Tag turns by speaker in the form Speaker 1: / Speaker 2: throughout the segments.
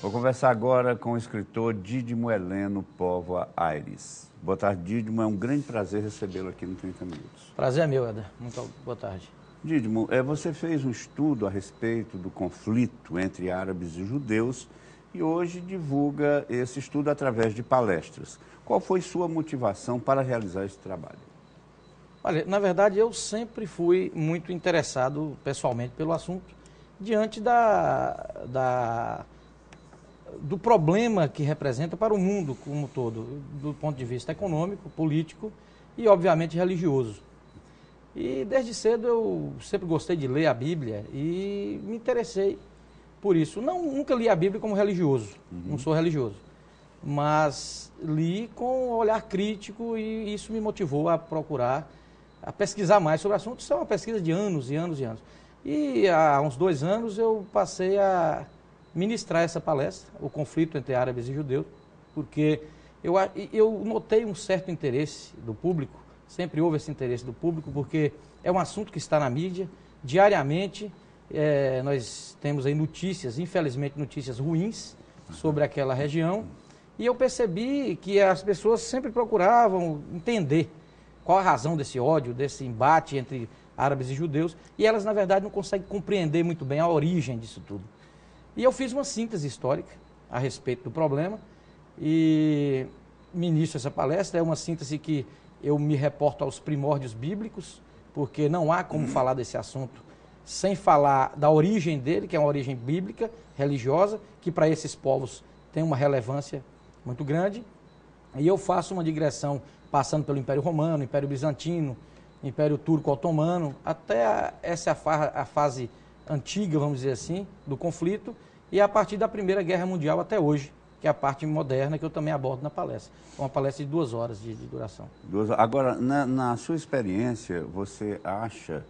Speaker 1: Vou conversar agora com o escritor Dídimo Heleno Póvoa Aires. Boa tarde, Dídimo. É um grande prazer recebê-lo aqui no 30 Minutos.
Speaker 2: Prazer é meu, Éder. Muito boa tarde.
Speaker 1: Dídimo, você fez um estudo a respeito do conflito entre árabes e judeus e hoje divulga esse estudo através de palestras. Qual foi sua motivação para realizar esse trabalho?
Speaker 2: Olha, na verdade, eu sempre fui muito interessado pessoalmente pelo assunto, diante do problema que representa para o mundo como um todo, do ponto de vista econômico, político e, obviamente, religioso. E desde cedo eu sempre gostei de ler a Bíblia e me interessei por isso. Nunca li a Bíblia como religioso, não sou religioso, mas li com um olhar crítico e isso me motivou a procurar, a pesquisar mais sobre o assunto. Isso é uma pesquisa de anos e anos e anos. E há uns 2 anos eu passei a ministrar essa palestra, o conflito entre árabes e judeus, porque eu notei um certo interesse do público, sempre houve esse interesse do público, porque é um assunto que está na mídia, diariamente nós temos aí notícias, infelizmente notícias ruins sobre aquela região, e eu percebi que as pessoas sempre procuravam entender qual a razão desse ódio, desse embate entre árabes e judeus, e elas na verdade não conseguem compreender muito bem a origem disso tudo. E eu fiz uma síntese histórica a respeito do problema e ministro essa palestra. É uma síntese que eu me reporto aos primórdios bíblicos, porque não há como falar desse assunto sem falar da origem dele, que é uma origem bíblica, religiosa, que para esses povos tem uma relevância muito grande. E eu faço uma digressão passando pelo Império Romano, Império Bizantino, Império Turco-Otomano, até essa a fase antiga, vamos dizer assim, do conflito, e a partir da Primeira Guerra Mundial até hoje, que é a parte moderna que eu também abordo na palestra. É uma palestra de 2 horas de duração.
Speaker 1: Agora, na sua experiência, você acha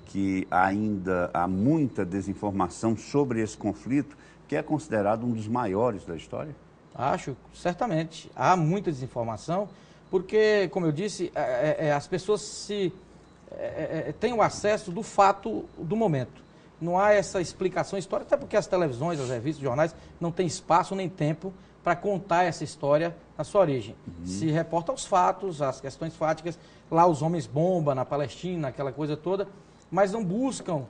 Speaker 1: que ainda há muita desinformação sobre esse conflito, que é considerado um dos maiores da história?
Speaker 2: Acho, certamente. Há muita desinformação, porque, como eu disse, as pessoas têm o acesso do fato do momento. Não há essa explicação histórica, até porque as televisões, as revistas, os jornais não têm espaço nem tempo para contar essa história na sua origem. Se reporta aos fatos, às questões fáticas, lá os homens bomba na Palestina, aquela coisa toda, mas não buscam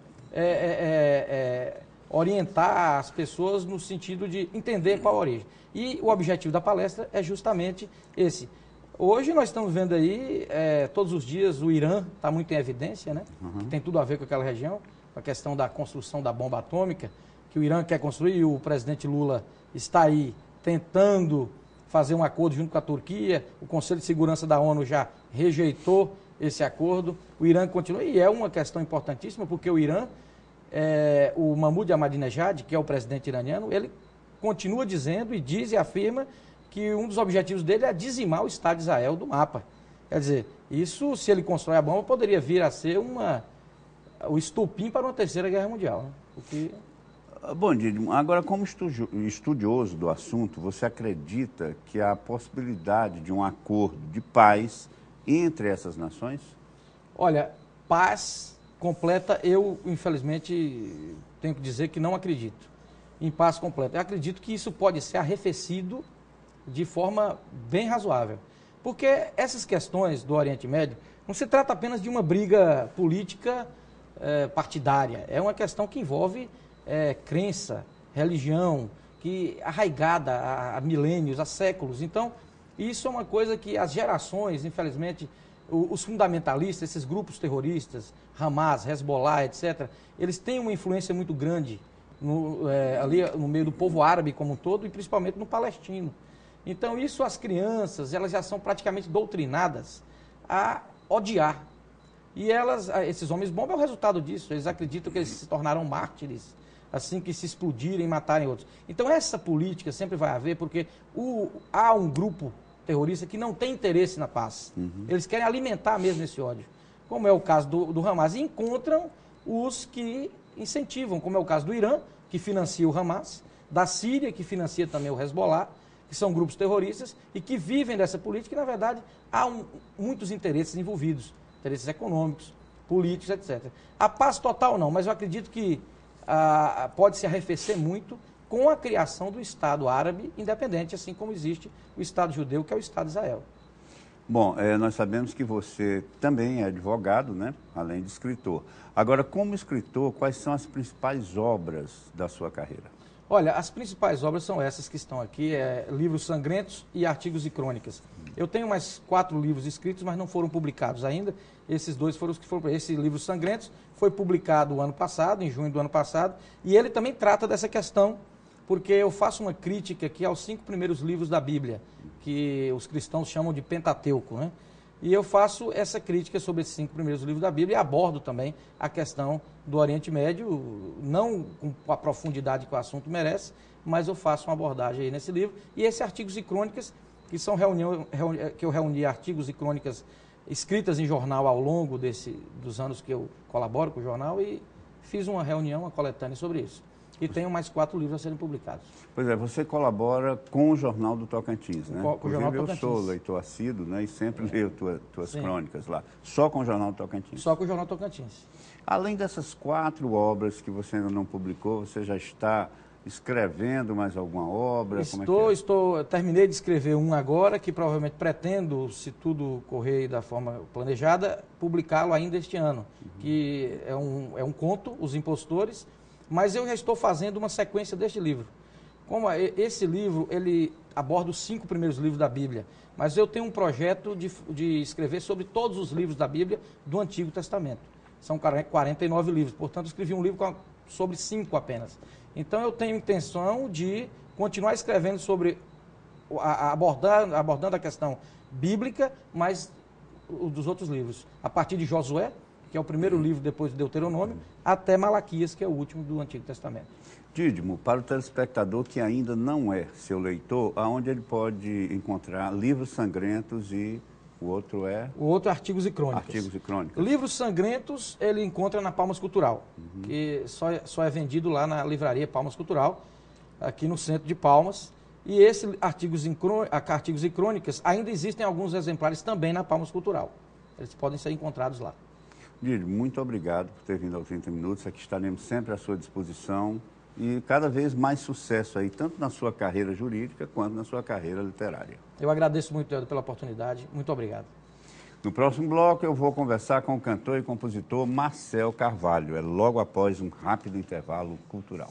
Speaker 2: orientar as pessoas no sentido de entender qual a origem. E o objetivo da palestra é justamente esse. Hoje nós estamos vendo aí, todos os dias, o Irã está muito em evidência, né? Tem tudo a ver com aquela região, com a questão da construção da bomba atômica, que o Irã quer construir, e o presidente Lula está aí tentando fazer um acordo junto com a Turquia. O Conselho de Segurança da ONU já rejeitou esse acordo. O Irã continua, e é uma questão importantíssima, porque o Irã, o Mahmoud Ahmadinejad, que é o presidente iraniano, ele continua dizendo e diz e afirma que um dos objetivos dele é dizimar o Estado de Israel do mapa. Quer dizer, isso, se ele constrói a bomba, poderia vir a ser o estopim para uma 3ª Guerra Mundial. Né? Porque...
Speaker 1: Bom, Dídimo, agora como estudioso do assunto, você acredita que há a possibilidade de um acordo de paz entre essas nações?
Speaker 2: Olha, paz completa, eu infelizmente tenho que dizer que não acredito em paz completa. Eu acredito que isso pode ser arrefecido de forma bem razoável. Porque essas questões do Oriente Médio não se trata apenas de uma briga política partidária. É uma questão que envolve crença, religião, que arraigada há milênios, há séculos. Então, isso é uma coisa que as gerações, infelizmente, os fundamentalistas, esses grupos terroristas, Hamas, Hezbollah, etc., eles têm uma influência muito grande ali no meio do povo árabe como um todo e principalmente no palestino. Então, isso as crianças, elas já são praticamente doutrinadas a odiar. E esses homens bombas é o resultado disso. Eles acreditam que eles se tornarão mártires assim que se explodirem e matarem outros. Então essa política sempre vai haver, porque há um grupo terrorista que não tem interesse na paz. Eles querem alimentar mesmo esse ódio, como é o caso do Hamas. E encontram os que incentivam, como é o caso do Irã, que financia o Hamas, da Síria, que financia também o Hezbollah, que são grupos terroristas e que vivem dessa política, e na verdade há muitos interesses envolvidos, interesses econômicos, políticos, etc. A paz total não, mas eu acredito que pode se arrefecer muito com a criação do Estado árabe independente, assim como existe o Estado judeu, que é o Estado de Israel.
Speaker 1: Bom, nós sabemos que você também é advogado, né? Além de escritor. Agora, como escritor, quais são as principais obras da sua carreira?
Speaker 2: Olha, as principais obras são essas que estão aqui, Livros Sangrentos e Artigos e Crônicas. Eu tenho mais 4 livros escritos, mas não foram publicados ainda. Esses 2 foram os que foram. Esse Livro Sangrentos foi publicado o ano passado, em junho do ano passado, e ele também trata dessa questão, porque eu faço uma crítica aqui aos 5 primeiros livros da Bíblia, que os cristãos chamam de Pentateuco, né? E eu faço essa crítica sobre esses 5 primeiros livros da Bíblia e abordo também a questão do Oriente Médio, não com a profundidade que o assunto merece, mas eu faço uma abordagem aí nesse livro. E esses Artigos e Crônicas, que são que eu reuni artigos e crônicas escritas em jornal ao longo dos anos que eu colaboro com o jornal, e fiz uma reunião, uma coletânea sobre isso. E tenho mais 4 livros a serem publicados.
Speaker 1: Pois é, você colabora com o Jornal do Tocantins, né?
Speaker 2: Com o Jornal do Tocantins.
Speaker 1: Eu sou leitor assíduo, né? E sempre leio tuas crônicas lá. Só com o Jornal do Tocantins?
Speaker 2: Só com o Jornal do Tocantins.
Speaker 1: Além dessas 4 obras que você ainda não publicou, você já está escrevendo mais alguma obra?
Speaker 2: Terminei de escrever um agora, que provavelmente pretendo, se tudo correr da forma planejada, publicá-lo ainda este ano. Que é um conto, Os Impostores, mas eu já estou fazendo uma sequência deste livro. Como esse livro, ele aborda os 5 primeiros livros da Bíblia, mas eu tenho um projeto de escrever sobre todos os livros da Bíblia do Antigo Testamento. São 49 livros, portanto, escrevi um livro sobre 5 apenas. Então, eu tenho intenção de continuar escrevendo sobre, abordando a questão bíblica, mas dos outros livros. A partir de Josué, que é o primeiro livro depois de Deuteronômio, até Malaquias, que é o último do Antigo Testamento.
Speaker 1: Dídimo, para o telespectador que ainda não é seu leitor, aonde ele pode encontrar Livros Sangrentos e o outro é?
Speaker 2: O outro é Artigos e Crônicas.
Speaker 1: Artigos e Crônicas.
Speaker 2: Livros Sangrentos ele encontra na Palmas Cultural, que só é vendido lá na livraria Palmas Cultural, aqui no centro de Palmas. E esse Artigos e Crônicas, ainda existem alguns exemplares também na Palmas Cultural. Eles podem ser encontrados lá.
Speaker 1: Dídimo, muito obrigado por ter vindo ao 30 Minutos. Aqui estaremos sempre à sua disposição. E cada vez mais sucesso aí, tanto na sua carreira jurídica quanto na sua carreira literária.
Speaker 2: Eu agradeço muito, Eduardo, pela oportunidade. Muito obrigado.
Speaker 1: No próximo bloco eu vou conversar com o cantor e compositor Marcel Carvalho. É logo após um rápido intervalo cultural.